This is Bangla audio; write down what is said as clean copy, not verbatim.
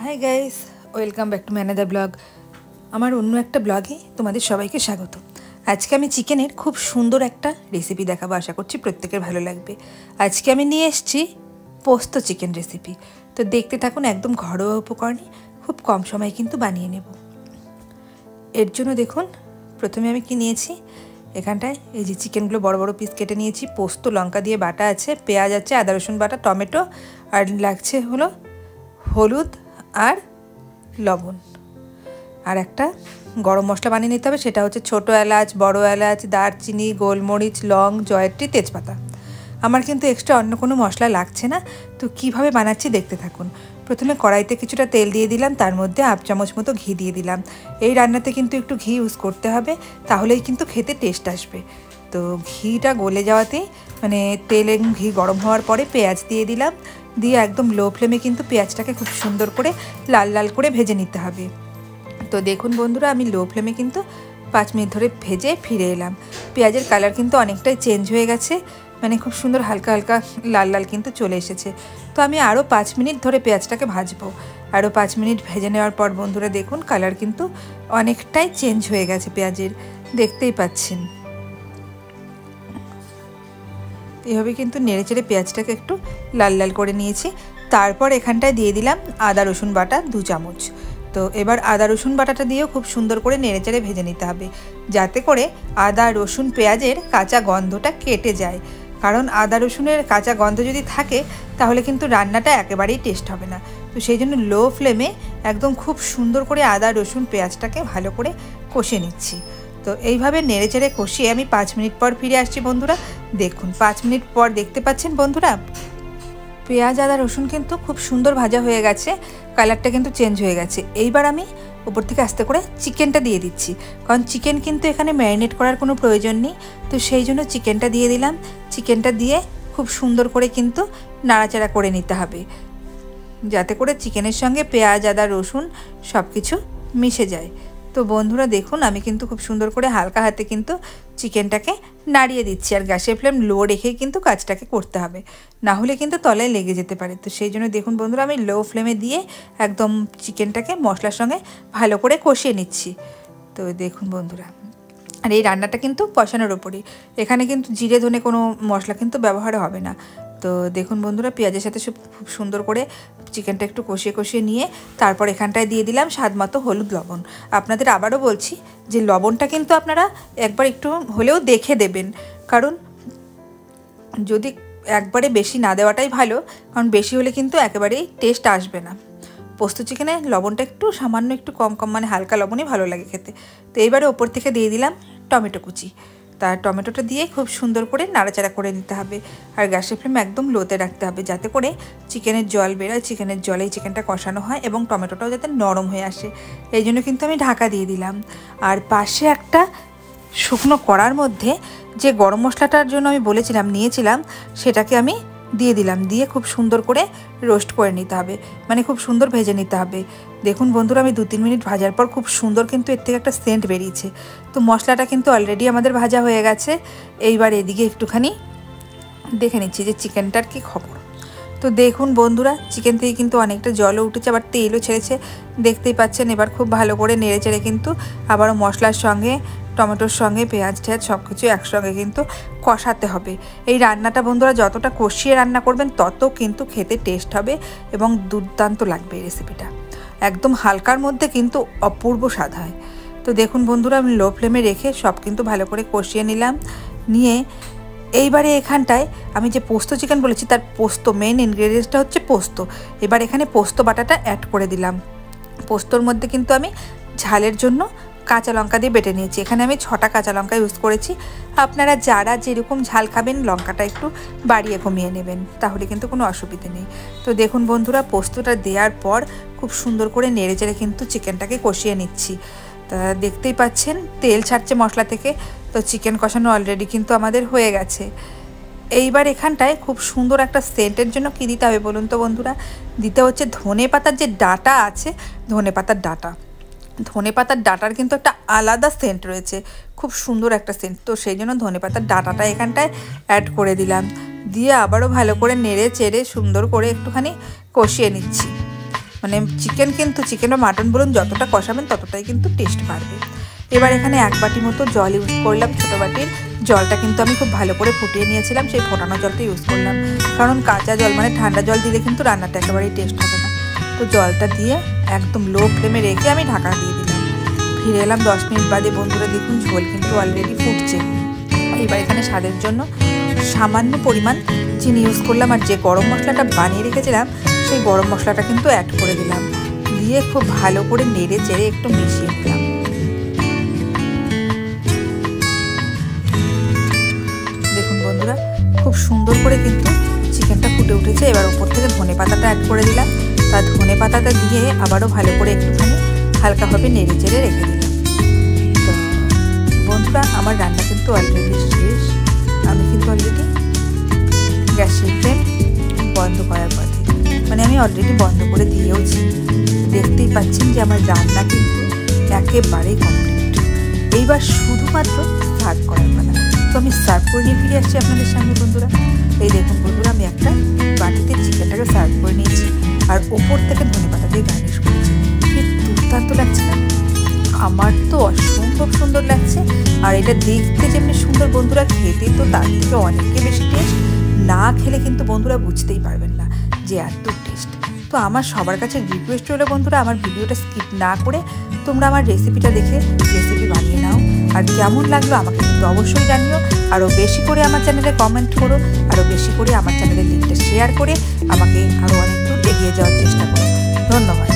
Hi guys, welcome back to my another blog. আমার অন্য একটা ব্লগে তোমাদের সবাইকে স্বাগত। আজকে আমি চিকেনের খুব সুন্দর একটা রেসিপি দেখাবো, আশা করছি প্রত্যেকের ভালো লাগবে। আজকে আমি নিয়ে এসেছি পোস্ত চিকেন রেসিপি। তো দেখতে থাকুন, একদম ঘরোয়া উপকরণে খুব কম সময়ে কিন্তু বানিয়ে নেব। এর জন্য দেখুন প্রথমে আমি কি নিয়েছি, এখানটায় এই যে চিকেনগুলো বড় বড় পিস কেটে নিয়েছি, পোস্ত লঙ্কা দিয়ে বাটা আছে, পেঁয়াজ আছে, আদা রসুন বাটা, টমেটো, আর লাগছে হলো হলুদ আর লবণ। আর একটা গরম মশলা বানিয়ে নিতে হবে, সেটা হচ্ছে ছোটো এলাচ, বড় এলাচ, দারচিনি, গোলমরিচ, লং, জয়ত্রী, তেজপাতা। আমার কিন্তু এক্সট্রা অন্য কোনো মশলা লাগছে না। তো কীভাবে বানাচ্ছি দেখতে থাকুন। প্রথমে কড়াইতে কিছুটা তেল দিয়ে দিলাম, তার মধ্যে 1 চামচ মতো ঘি দিয়ে দিলাম। এই রান্নাতে কিন্তু একটু ঘি ইউজ করতে হবে, তাহলেই কিন্তু খেতে টেস্ট আসবে। তো ঘিটা গলে যাওয়াতেই মানে তেল এবং ঘি গরম হওয়ার পরে পেঁয়াজ দিয়ে দিলাম, দিয়ে একদম লো ফ্লেমে কিন্তু পেঁয়াজটাকে খুব সুন্দর করে লাল লাল করে ভেজে নিতে হবে। তো দেখুন বন্ধুরা, আমি লো ফ্লেমে কিন্তু 5 মিনিট ধরে ভেজে ফিরে এলাম। পেঁয়াজের কালার কিন্তু অনেকটাই চেঞ্জ হয়ে গেছে, মানে খুব সুন্দর হালকা হালকা লাল লাল কিন্তু চলে এসেছে। তো আমি আরও 5 মিনিট ধরে পেঁয়াজটাকে ভাজবো। আরও 5 মিনিট ভেজে নেওয়ার পর বন্ধুরা দেখুন কালার কিন্তু অনেকটাই চেঞ্জ হয়ে গেছে পেঁয়াজের, দেখতেই পাচ্ছেন। এভাবে কিন্তু নেড়ে চেড়ে পেঁয়াজটাকে একটু লাল লাল করে নিয়েছি। তারপর এখানটায় দিয়ে দিলাম আদা রসুন বাটা 2 চামচ। তো এবার আদা রসুন বাটাটা দিয়েও খুব সুন্দর করে নেড়ে চেড়ে ভেজে নিতে হবে, যাতে করে আদা রসুন পেঁয়াজের কাঁচা গন্ধটা কেটে যায়। কারণ আদা রসুনের কাঁচা গন্ধ যদি থাকে তাহলে কিন্তু রান্নাটা একেবারেই টেস্ট হবে না। তো সেই জন্য লো ফ্লেমে একদম খুব সুন্দর করে আদা রসুন পেঁয়াজটাকে ভালো করে কষিয়ে নিচ্ছি। তো এইভাবে নেড়ে চেড়ে কষিয়ে আমি 5 মিনিট পর ফিরে আসছি বন্ধুরা। দেখুন 5 মিনিট পর দেখতে পাচ্ছেন বন্ধুরা, পেঁয়াজ আদা রসুন কিন্তু খুব সুন্দর ভাজা হয়ে গেছে, কালারটা কিন্তু চেঞ্জ হয়ে গেছে। এইবার আমি উপর থেকে আস্তে করে চিকেনটা দিয়ে দিচ্ছি, কারণ চিকেন কিন্তু এখানে ম্যারিনেট করার কোনো প্রয়োজন নেই। তো সেই জন্য চিকেনটা দিয়ে দিলাম। চিকেনটা দিয়ে খুব সুন্দর করে কিন্তু নাড়াচাড়া করে নিতে হবে, যাতে করে চিকেনের সঙ্গে পেঁয়াজ আদা রসুন সব কিছু মিশে যায়। তো বন্ধুরা দেখুন, আমি কিন্তু খুব সুন্দর করে হালকা হাতে কিন্তু চিকেনটাকে নাড়িয়ে দিচ্ছি, আর গ্যাসের ফ্লেম লো রেখেই কিন্তু কাজটাকে করতে হবে, না হলে কিন্তু তলায় লেগে যেতে পারে। তো সেই জন্য দেখুন বন্ধুরা, আমি লো ফ্লেমে দিয়ে একদম চিকেনটাকে মশলার সঙ্গে ভালো করে কষিয়ে নিচ্ছি। তো দেখুন বন্ধুরা, আর এই রান্নাটা কিন্তু কষানোর ওপরই, এখানে কিন্তু জিরে ধনে কোনো মশলা কিন্তু ব্যবহার হবে না। তো দেখুন বন্ধুরা, পেঁয়াজের সাথে খুব সুন্দর করে চিকেনটা একটু কষিয়ে কষিয়ে নিয়ে তারপর এখানটায় দিয়ে দিলাম স্বাদ মতো হলুদ লবণ। আপনাদের আবারও বলছি যে লবণটা কিন্তু আপনারা একবার একটু হলেও দেখে দেবেন, কারণ যদি একবারে বেশি না দেওয়াটাই ভালো, কারণ বেশি হলে কিন্তু একেবারেই টেস্ট আসবে না। পোস্ত চিকেনে লবণটা একটু সামান্য একটু কম কম, মানে হালকা লবণই ভালো লাগে খেতে। তো এইবারে ওপর থেকে দিয়ে দিলাম টমেটো কুচি। তার টমেটোটা দিয়ে খুব সুন্দর করে নাড়াচাড়া করে নিতে হবে, আর গ্যাসের ফ্লেম একদম লোতে রাখতে হবে, যাতে করে চিকেনের জল বেরোয়, চিকেনের জলেই চিকেনটা কষানো হয় এবং টমেটোটাও যাতে নরম হয়ে আসে। এই জন্য কিন্তু আমি ঢাকা দিয়ে দিলাম। আর পাশে একটা শুকনো কড়ার মধ্যে যে গরম মশলাটার জন্য আমি বলেছিলাম নিয়েছিলাম, সেটাকে আমি দিয়ে দিলাম, দিয়ে খুব সুন্দর করে রোস্ট করে নিতে হবে, মানে খুব সুন্দর ভেজে নিতে হবে। দেখুন বন্ধুরা, আমি 2-3 মিনিট ভাজার পর খুব সুন্দর কিন্তু এর থেকে একটা সেন্ট বেরিয়েছে। তো মশলাটা কিন্তু অলরেডি আমাদের ভাজা হয়ে গেছে। এইবার এদিকে একটুখানি দেখে নিচ্ছি যে চিকেনটার কী খবর। তো দেখুন বন্ধুরা, চিকেন থেকে কিন্তু অনেকটা জলও উঠেছে, আবার তেলও ছেড়েছে, দেখতেই পাচ্ছেন। এবার খুব ভালো করে নেড়ে চেড়ে কিন্তু আবারও মশলার সঙ্গে টমেটোর সঙ্গে পেঁয়াজ টেয়াজ সব কিছু একসঙ্গে কিন্তু কষাতে হবে। এই রান্নাটা বন্ধুরা যতটা কষিয়ে রান্না করবেন তত কিন্তু খেতে টেস্ট হবে এবং দুর্দান্ত লাগবে। এই রেসিপিটা একদম হালকার মধ্যে কিন্তু অপূর্ব স্বাদ হয়। তো দেখুন বন্ধুরা, আমি লো ফ্লেমে রেখে সব কিন্তু ভালো করে কষিয়ে নিলাম। নিয়ে এইবারে এখানটায় আমি যে পোস্ত চিকেন বলেছি, তার পোস্ত মেন ইনগ্রেডিয়েন্টসটা হচ্ছে পোস্ত। এবার এখানে পোস্ত বাটাটা অ্যাড করে দিলাম। পোস্তর মধ্যে কিন্তু আমি ঝালের জন্য কাঁচা লঙ্কা দিয়ে বেটে নিয়েছি। এখানে আমি 6টা কাঁচা লঙ্কা ইউজ করেছি। আপনারা যারা যেরকম ঝাল খাবেন লঙ্কাটা একটু বাড়িয়ে কমিয়ে নেবেন, তাহলে কিন্তু কোনো অসুবিধে নেই। তো দেখুন বন্ধুরা, পোস্তটা দেওয়ার পর খুব সুন্দর করে নেড়ে চেড়ে কিন্তু চিকেনটাকে কষিয়ে নিচ্ছি। তা দেখতেই পাচ্ছেন তেল ছাড়ছে মশলা থেকে। তো চিকেন কষানো অলরেডি কিন্তু আমাদের হয়ে গেছে। এইবার এখানটায় খুব সুন্দর একটা সেন্টের জন্য কী দিতে হবে বলুন তো বন্ধুরা, দিতে হচ্ছে ধনে পাতার যে ডাঁটা আছে, ধনে পাতার ডাঁটা। ধনে পাতার ডাঁটার কিন্তু একটা আলাদা সেন্ট রয়েছে, খুব সুন্দর একটা সেন্ট। তো সেই জন্য ধনে পাতার ডাঁটাটা এখানটায় অ্যাড করে দিলাম, দিয়ে আবারও ভালো করে নেড়ে চেড়ে সুন্দর করে একটুখানি কষিয়ে নিচ্ছি। মানে চিকেন কিন্তু চিকেন বা মাটন বলুন যতটা কষাবেন ততটাই কিন্তু টেস্ট বাড়বে। এবার এখানে 1 বাটি মতো জল ইউজ করলাম, ছোটো বাটির জলটা কিন্তু আমি খুব ভালো করে ফুটিয়ে নিয়েছিলাম, সেই ফোটানো জলটা ইউজ করলাম, কারণ কাঁচা জল মানে ঠান্ডা জল দিলে কিন্তু রান্নাটা একেবারেই টেস্ট হবে না। তো জলটা দিয়ে একদম লো ফ্লেমে রেখে আমি ঢাকা দিয়ে দিলাম। ফিরে এলাম 10 মিনিট বাদে, বন্ধুরা দেখুন ঝোল কিন্তু অলরেডি ফুটছে। এবার এখানে স্বাদের জন্য সামান্য পরিমাণ চিনি ইউজ করলাম, আর যে গরম মশলাটা বানিয়ে রেখেছিলাম সেই গরম মশলাটা কিন্তু অ্যাড করে দিলাম, দিয়ে খুব ভালো করে নেড়ে চেড়ে একটু মিশিয়ে দিলাম। দেখুন বন্ধুরা খুব সুন্দর করে কিন্তু চিকেনটা ফুটে উঠেছে। এবার উপর থেকে ধনে পাতাটা অ্যাড করে দিলাম, তার ধনে পাতাটা দিয়ে আবারও ভালো করে একটুখানি হালকাভাবে নেড়ে চেড়ে রেখে দিলাম। তো বন্ধুরা আমার রান্না কিন্তু অলরেডি শেষ, আমি কিন্তু অলরেডি গ্যাসের ফ্লেম বন্ধ করার পথে, মানে আমি অলরেডি বন্ধ করে দিয়েওছি। দেখতেই পাচ্ছেন যে আমার রান্না কিন্তু একেবারেই কমপ্লিট। এইবার শুধুমাত্র সার্ভ করার পালা। তো আমি সার্ভ করে নিয়ে ফিরে আসছি আপনাদের সামনে বন্ধুরা। এই দেখুন বন্ধুরা আমি একটা বাটিতে চিকেনটাকে সার্ভ করে নিয়েছি, আর ওপর থেকে ধনে পাতা দিয়ে গার্নিশ করেছি। কি দুর্দান্ত লাগছে না? আমার তো অসম্ভব সুন্দর লাগছে। আর এটা দেখতে যেমনি সুন্দর বন্ধুরা, খেতে তো তার থেকে অনেকে বেশি টেস্ট। না খেলে কিন্তু বন্ধুরা বুঝতেই পারবেন না যে এত টেস্ট। তো আমার সবার কাছে রিকোয়েস্ট হলো বন্ধুরা, আমার ভিডিওটা স্কিপ না করে তোমরা আমার রেসিপিটা দেখে রেসিপি বানিয়ে নাও, আর কেমন লাগলো আমাকে কিন্তু অবশ্যই জানিও। আরও বেশি করে আমার চ্যানেলে কমেন্ট করো, আরও বেশি করে আমার চ্যানেলের লিঙ্কটা শেয়ার করে আমাকে আরও অনেক দূর এগিয়ে যাওয়ার চেষ্টা করো। ধন্যবাদ।